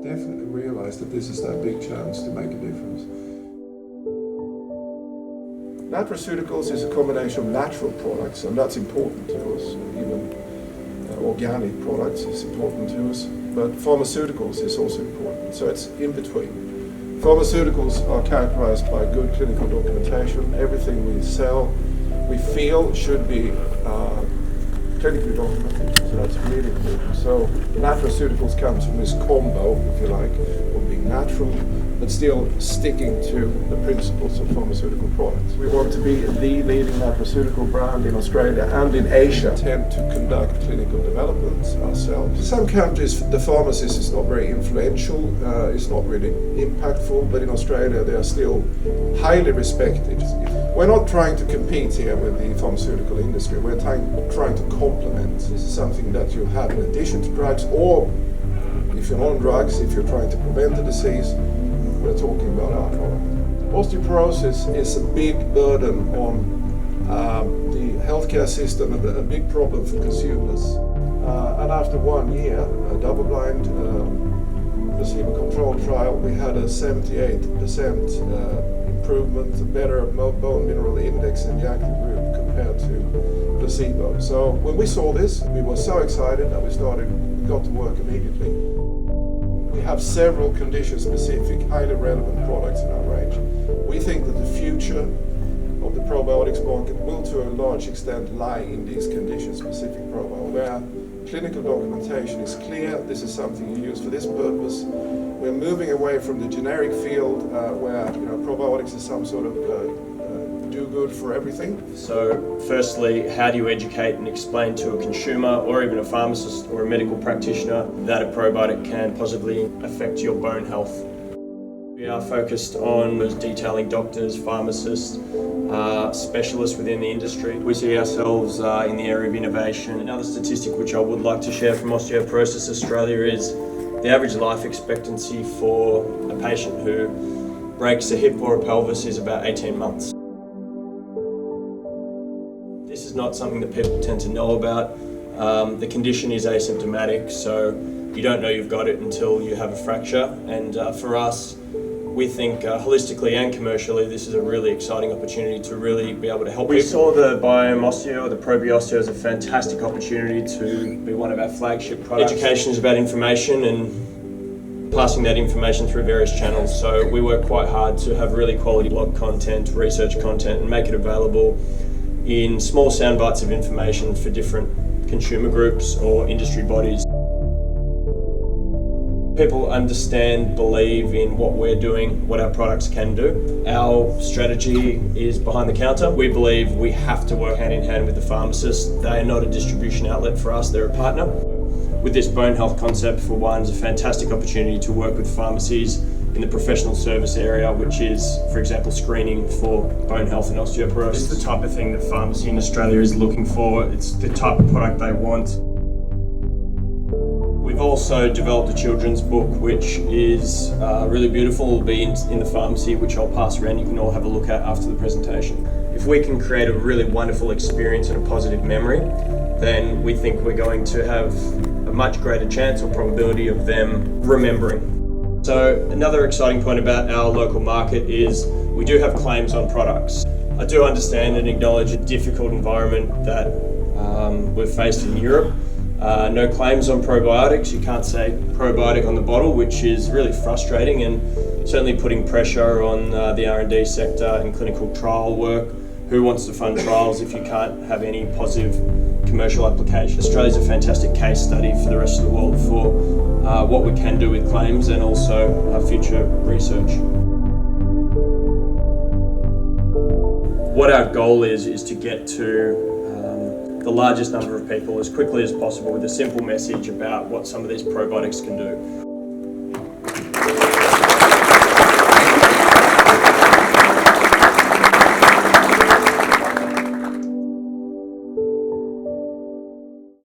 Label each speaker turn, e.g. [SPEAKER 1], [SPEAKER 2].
[SPEAKER 1] definitely realised that this is that big chance to make a difference. Nutraceuticals is a combination of natural products, and that's important to us. Even organic products is important to us, but pharmaceuticals is also important, so it's in between. Pharmaceuticals are characterized by good clinical documentation. Everything we sell, we feel should be clinically documented, so that's really important. So nutraceuticals comes from this combo, if you like, of being natural, but still sticking to the principles of pharmaceutical products. We want to be the leading nutraceutical brand in Australia and in Asia. We tend to conduct clinical developments ourselves. In some countries, the pharmacist is not very influential, it's not really impactful, but in Australia they are still highly respected. We're not trying to compete here with the pharmaceutical industry, we're trying to complement. This is something that you have in addition to drugs, or if you're on drugs, if you're trying to prevent the disease, we're talking about our product. Osteoporosis is a big burden on the healthcare system and a big problem for consumers. And after 1 year, a double-blind placebo-controlled trial, we had a 78% improvement, a better bone mineral index in the active group compared to placebo. So when we saw this, we were so excited that we got to work immediately. We have several condition-specific, highly relevant products in our range. We think that the future of the probiotics market will to a large extent lie in these condition-specific probiotics, where clinical documentation is clear, this is something you use for this purpose. We're moving away from the generic field where probiotics is some sort of do-good for everything.
[SPEAKER 2] So firstly, how do you educate and explain to a consumer or even a pharmacist or a medical practitioner that a probiotic can positively affect your bone health? We are focused on detailing doctors, pharmacists, specialists within the industry. We see ourselves in the area of innovation. Another statistic which I would like to share from Osteoporosis Australia is the average life expectancy for a patient who breaks a hip or a pelvis is about 18 months. This is not something that people tend to know about. The condition is asymptomatic, so you don't know you've got it until you have a fracture. And for us, we think holistically and commercially, this is a really exciting opportunity to really be able to help people. We saw the Biome Osteo, the Probiotics, as a fantastic opportunity to be one of our flagship products. Education is about information and passing that information through various channels. So we work quite hard to have really quality blog content, research content, and make it available in small sound bites of information for different consumer groups or industry bodies. People understand, believe in what we're doing, what our products can do. Our strategy is behind the counter. We believe we have to work hand in hand with the pharmacists. They are not a distribution outlet for us, they're a partner. With this bone health concept, for one, is a fantastic opportunity to work with pharmacies in the professional service area, which is, for example, screening for bone health and osteoporosis. It's the type of thing that pharmacy in Australia is looking for. It's the type of product they want. We've also developed a children's book, which is really beautiful. It will be in the pharmacy, which I'll pass around. You can all have a look at after the presentation. If we can create a really wonderful experience and a positive memory, then we think we're going to have a much greater chance or probability of them remembering. So another exciting point about our local market is we do have claims on products. I do understand and acknowledge a difficult environment that we've faced in Europe. No claims on probiotics. You can't say probiotic on the bottle, which is really frustrating and certainly putting pressure on the R&D sector and clinical trial work. Who wants to fund trials if you can't have any positive commercial application? Australia's a fantastic case study for the rest of the world for what we can do with claims and also future research. What our goal is to get to the largest number of people as quickly as possible with a simple message about what some of these probiotics can do.